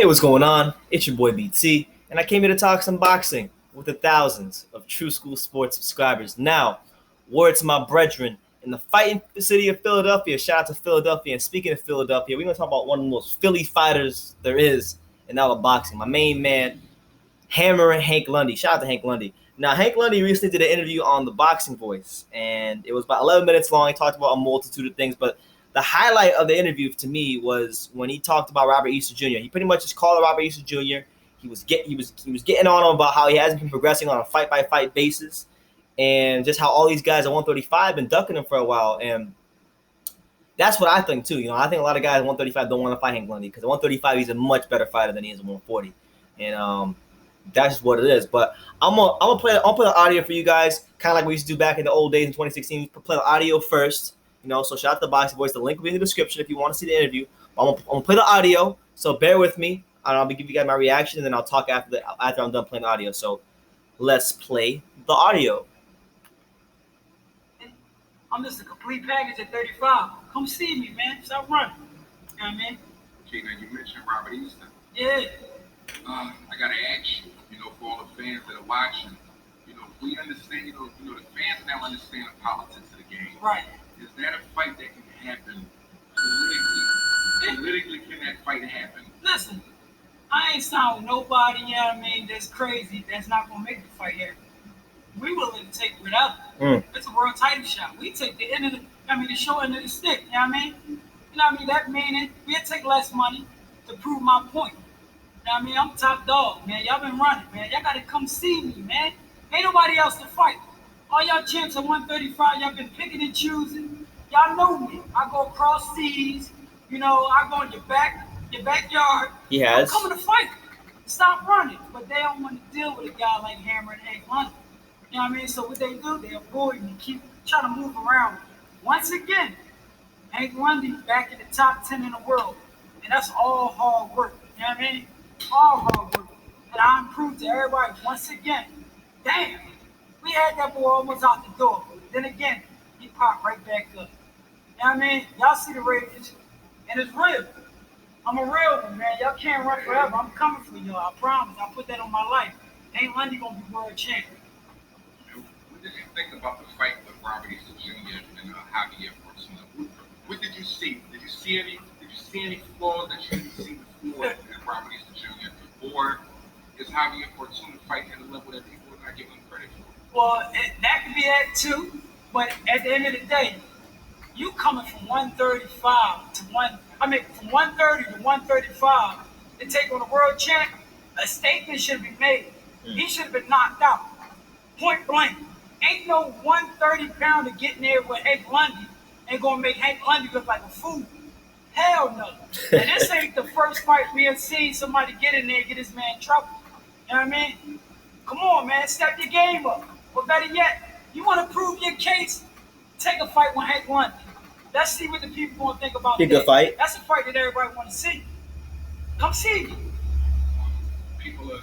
Hey, what's going on? It's your boy BT, and I came here to talk some boxing with the thousands of True School Sports subscribers. Now, word to my brethren in the fighting city of Philadelphia. Shout out to Philadelphia. And speaking of Philadelphia, we're going to talk about one of the most Philly fighters there is in all of boxing. My main man, Hammerin Hank Lundy. Shout out to Hank Lundy. Now, Hank Lundy recently did an interview on The Boxing Voice, and it was about 11 minutes long. He talked about a multitude of things, but the highlight of the interview to me was when he talked about Robert Easter Jr. He pretty much just called Robert Easter Jr. He was getting on him about how he hasn't been progressing on a fight by fight basis, and just how all these guys at 135 been ducking him for a while. And that's what I think too. I think a lot of guys at 135 don't want to fight Hank Lundy because at 135 he's a much better fighter than he is at 140, and that's just what it is. But I'll play the audio for you guys, kind of like we used to do back in the old days in 2016. We play the audio first. So shout out to the Boxing Voice. The link will be in the description if you want to see the interview. I'm gonna play the audio, so bear with me. I'll be giving you guys my reaction, and then I'll talk after I'm done playing the audio. So let's play the audio. I'm just a complete package at 35. Come see me, man. Stop running. You know what I mean? Okay, now you mentioned Robert Easter. Yeah. I gotta ask you, for all the fans that are watching, we understand, the fans now understand the politics of the game. Right. Is that a fight that can happen politically? Politically, can that fight happen? Listen, I ain't signed with nobody, that's crazy. That's not going to make the fight happen. We willing to take whatever. It's a world title shot. We take the end of the short end of the stick, you know what I mean? You know what I mean? That meaning we'll take less money to prove my point. You know what I mean? I'm top dog, man. Y'all been running, man. Y'all got to come see me, man. Ain't nobody else to fight. All y'all champs at 135, y'all been picking and choosing. Y'all know me. I go across seas. I go in your backyard. He has. I'm coming to fight. Stop running. But they don't want to deal with a guy like Hammerin Hank Lundy. You know what I mean? So what they do, they avoid me, keep trying to move around. Once again, Hank Lundy back in the top 10 in the world. And that's all hard work. You know what I mean? All hard work. And I improved to everybody once again. Damn. We had that boy almost out the door. Then again, he popped right back up. You know what I mean? Y'all see the rage, and it's real. I'm a real one, man. Y'all can't run forever. I'm coming for y'all. I promise. I put that on my life. Ain't Lundy gonna be world champion. What did you think about the fight with Robert Easter Jr. and Javier Fortuna? What did you see? Did you see any flaws that you didn't see before in Robert Easter Jr.? Or is Javier Fortuna fighting at a level that people are not giving him credit for? Well, that could be that too, but at the end of the day, you coming from 135 to from 130 to 135 to take on a world champ, a statement should be made. He should have been knocked out, point blank. Ain't no 130 pounder getting there with Hank Lundy and gonna make Hank Lundy look like a fool. Hell no. And this ain't the first fight we have seen somebody get in there and get this man in trouble. You know what I mean? Come on, man, step your game up. Or better yet, you want to prove your case, take a fight with Hank Lundy. Let's see what the people want to think about that. Good fight. That's a fight that everybody want to see. Come see me. People have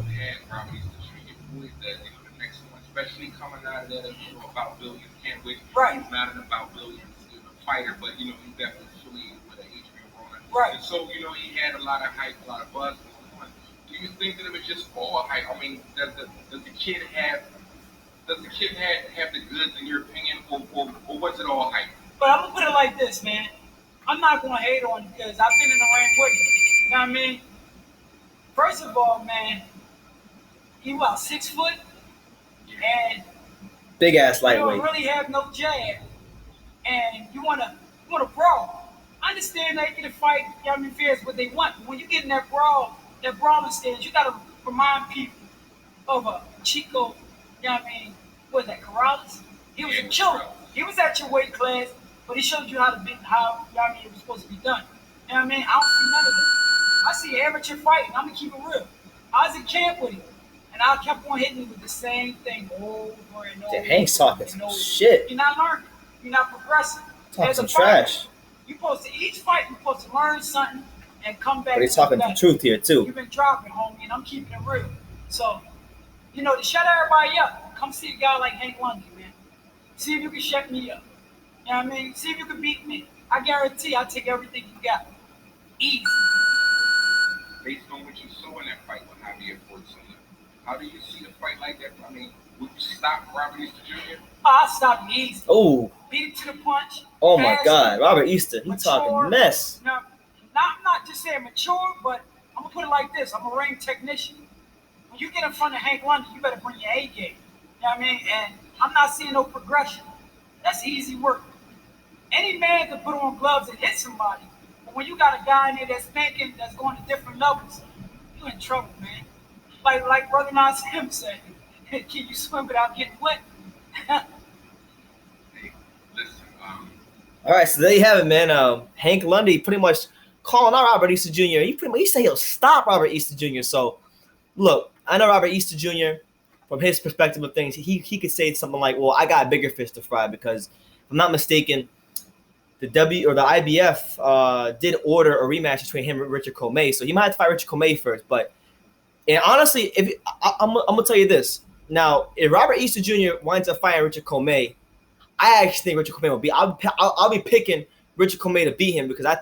had Robert Easter Jr. Boys that the next one, especially coming out of that about billions. Can't wait. Right. He's not an about billions fighter, but he definitely flew with an Adrian Broner. Right. And so he had a lot of hype, a lot of buzz going on. Do you think that it was just all hype? I mean, does the kid have the goods in your opinion, or was it all hype? But I'm gonna put it like this, man. I'm not gonna hate on him because I've been in the ring with him. You know what I mean? First of all, man, he 6 foot, and Big ass you lightweight. don't really have no jab, and you wanna brawl. I understand they get a fight, fans what they want. But when you get in that brawling stage, you gotta remind people of a Chico. What is that, Corrales? He was a killer. He was at your weight class, but he showed you how it was supposed to be done. You know what I mean? I don't see none of that. I see amateur fighting. I'm gonna keep it real. I was in camp with him, and I kept on hitting him with the same thing over and over. Hank's talking some shit. You're not learning. You're not progressing. Talking As a some fighter, trash. You're supposed to each fight. You're supposed to learn something and come back. But he's talking the truth here too. You've been dropping, homie, and I'm keeping it real. So, to shut everybody up, come see a guy like Hank Lundy, man. See if you can shut me up. You know what I mean? See if you can beat me. I guarantee I'll take everything you got. Easy. Based How do you see the fight like that? I mean, would you stop Robert Easter Jr.? I stop him easy. Oh. Beat him to the punch. Oh my God, Robert Easter, he's mature, talking mess. Now, I'm not just saying mature, but I'm gonna put it like this: I'm a ring technician. When you get in front of Hank Lundy, you better bring your A game. You know what I mean? And I'm not seeing no progression. That's easy work. Any man can put on gloves and hit somebody, but when you got a guy in there that's thinking, that's going to different levels, you in trouble, man. Like Brother Nassim said, can you swim without getting wet? Hey, listen, All right, so there you have it, man. Hank Lundy pretty much calling out Robert Easter Jr. He said he'll stop Robert Easter Jr. So, look, I know Robert Easter Jr. from his perspective of things, he could say something like, "Well, I got a bigger fish to fry," because if I'm not mistaken, the IBF did order a rematch between him and Richard Comey, so he might have to fight Richard Comey first. But and honestly, I'm gonna tell you this now, if Robert Easter Jr. winds up fighting Richard Comey, I actually think Richard Comey will be. I'll be picking Richard Comey to beat him because I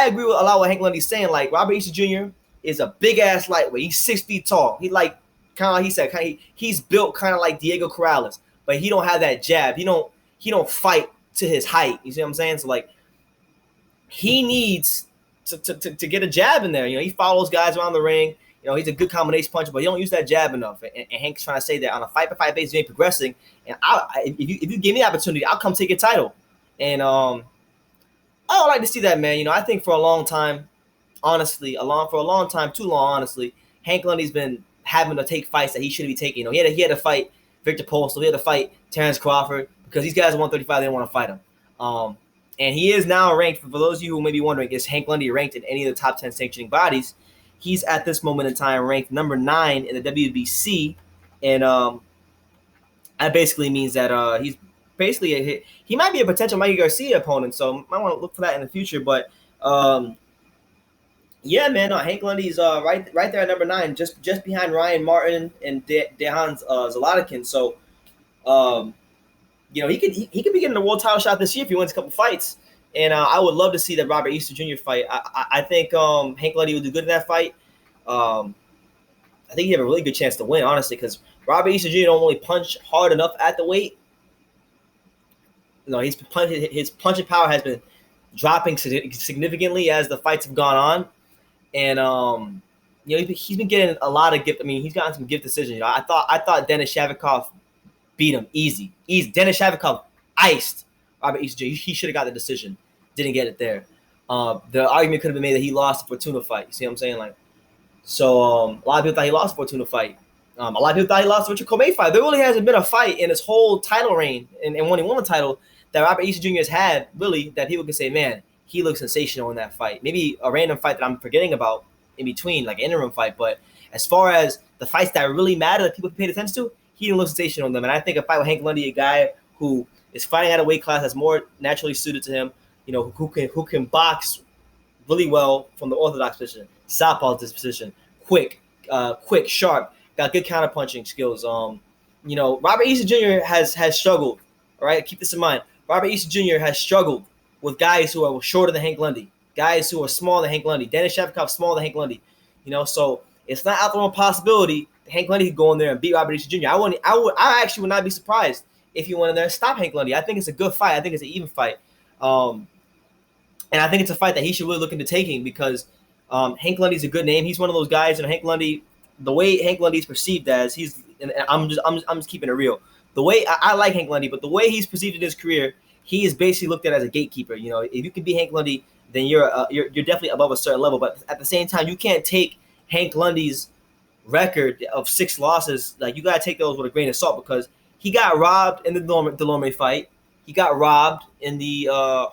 agree with a lot of what Hank Lundy's saying. Like Robert Easter Jr. is a big ass lightweight. He's 6 feet tall. He like kind of like he said, he's built kind of like Diego Corrales, but he don't have that jab. He don't fight to his height. You see what I'm saying? So like he needs to get a jab in there. You know, he follows guys around the ring. You know, he's a good combination puncher, but he don't use that jab enough. And Hank's trying to say that on a fight-by-fight basis, you ain't progressing. And if you give me the opportunity, I'll come take your title. And I would like to see that, man. You know, I think for a long time, honestly, too long, honestly, Hank Lundy's been having to take fights that he shouldn't be taking. You know, he had to fight Victor Postal, he had to fight Terrence Crawford because these guys are 135, they didn't want to fight him. And he is now ranked, for those of you who may be wondering, is Hank Lundy ranked in any of the top 10 sanctioning bodies? He's at this moment in time ranked number 9 in the WBC, and that basically means that he's basically he might be a potential Mikey Garcia opponent, so might want to look for that in the future. But yeah, man, Hank Lundy's right there at number 9, just behind Ryan Martin and Dejan Zlotkin. So you know, he could be getting a world title shot this year if he wins a couple fights. And I would love to see that Robert Easter Jr. fight. I think Hank Lundy would do good in that fight. I think he have a really good chance to win, honestly, because Robert Easter Jr. don't really punch hard enough at the weight. No, his punching power has been dropping significantly as the fights have gone on. And you know, he's been getting a lot of gift. I mean, he's gotten some gift decisions. You know, I thought Denis Shavikov beat him easy. Denis Shavikov iced Robert Easter Jr. He should have got the decision. Didn't get it there. The argument could have been made that he lost the Fortuna fight. You see what I'm saying? Like, so a lot of people thought he lost the Fortuna fight. A lot of people thought he lost the Richard Comey fight. There really hasn't been a fight in his whole title reign and when he won the title that Robert Easter Jr. has had, really, that people can say, man, he looks sensational in that fight. Maybe a random fight that I'm forgetting about in between, like an interim fight. But as far as the fights that really matter that people paid attention to, he didn't look sensational in them. And I think a fight with Hank Lundy, a guy who is fighting at a weight class that's more naturally suited to him, you know, who can box really well from the orthodox position, southpaw position, quick, sharp, got good counterpunching skills. You know, Robert Easter Jr. has struggled. All right, keep this in mind. Robert Easter Jr. has struggled with guys who are shorter than Hank Lundy, guys who are smaller than Hank Lundy. Denis Shavikov smaller than Hank Lundy. You know, so it's not out there on possibility that Hank Lundy could go in there and beat Robert Easter Jr. I actually would not be surprised if he went in there and stopped Hank Lundy. I think it's a good fight. I think it's an even fight. And I think it's a fight that he should really look into taking because Hank Lundy's a good name. He's one of those guys, and Hank Lundy, the way Hank Lundy's perceived as, and I'm just keeping it real. The way I like Hank Lundy, but the way he's perceived in his career, he is basically looked at as a gatekeeper. You know, if you can beat Hank Lundy, then you're definitely above a certain level. But at the same time, you can't take Hank Lundy's record of 6 losses. Like, you gotta take those with a grain of salt because he got robbed in the Delorme fight. He got robbed in the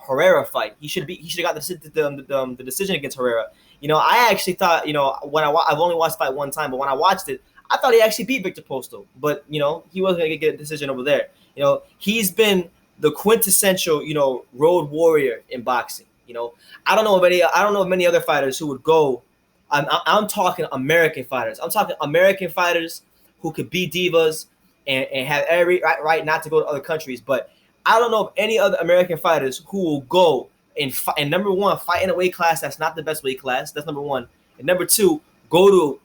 Herrera fight. He should have got the decision against Herrera. You know, I actually thought, you know, I've only watched the fight one time, but when I watched it, I thought he actually beat Victor Postal. But, you know, he wasn't going to get a decision over there. You know, he's been the quintessential, you know, road warrior in boxing. You know, I don't know of many other fighters who would go. I'm talking American fighters. I'm talking American fighters who could be divas and have every right not to go to other countries. But I don't know of any other American fighters who will go and number one, fight in a weight class that's not the best weight class. That's number one. And number two, go to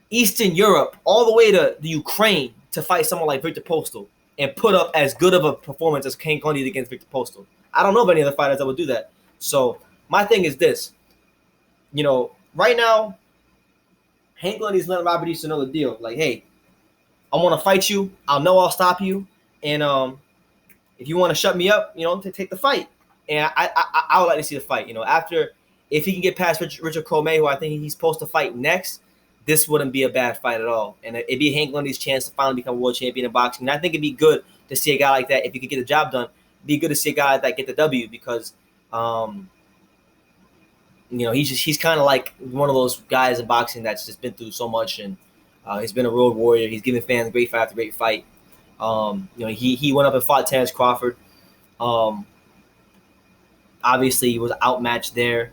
Eastern Europe, all the way to the Ukraine to fight someone like Victor Postal and put up as good of a performance as Hank Lundy against Victor Postal. I don't know of any other fighters that would do that. So my thing is this, right now, Hank Lundy's letting Robert Easter know the deal. Like, hey, I want to fight you. I'll stop you. And if you want to shut me up, to take the fight. And I would like to see the fight. After, if he can get past Richard Cromay, who I think he's supposed to fight next, this wouldn't be a bad fight at all. And it'd be Hank Lundy's chance to finally become a world champion in boxing. And I think it'd be good to see a guy like that, if he could get the job done, it'd be good to see a guy like that get the W because, he's kind of like one of those guys in boxing that's just been through so much, and he's been a road warrior. He's given fans great fight after great fight. He went up and fought Terrence Crawford. Obviously, he was outmatched there.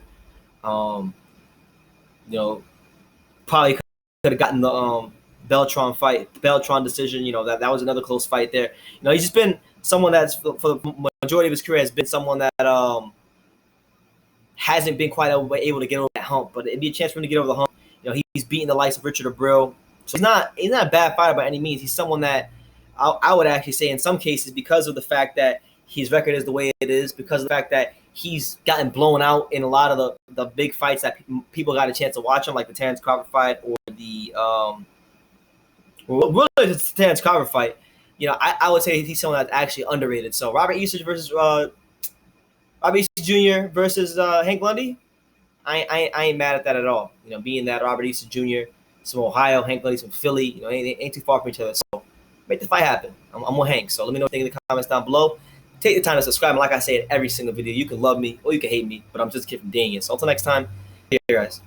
Probably could have gotten the Beltran decision. That was another close fight there. He's just been someone that's for the majority of his career has been someone that hasn't been quite able to get over that hump. But it'd be a chance for him to get over the hump. He's beaten the likes of Richard Abreu. So he's not a bad fighter by any means. He's someone that I would actually say in some cases, because of the fact that his record is the way it is, because of the fact that he's gotten blown out in a lot of the big fights that people got a chance to watch him, like the Terrence Crawford fight or the really the Terrence Crawford fight. I would say he's someone that's actually underrated. So Robert Easter versus Robert Easter Jr. versus Hank Lundy, I ain't mad at that at all. Being that Robert Easter Jr. is from Ohio, Hank Lundy's from Philly, ain't too far from each other. So make the fight happen. I'm with Hank. So let me know what you think in the comments down below. Take the time to subscribe. And like I say in every single video, you can love me or you can hate me, but I'm just a kid from Daniel. So until next time, here guys.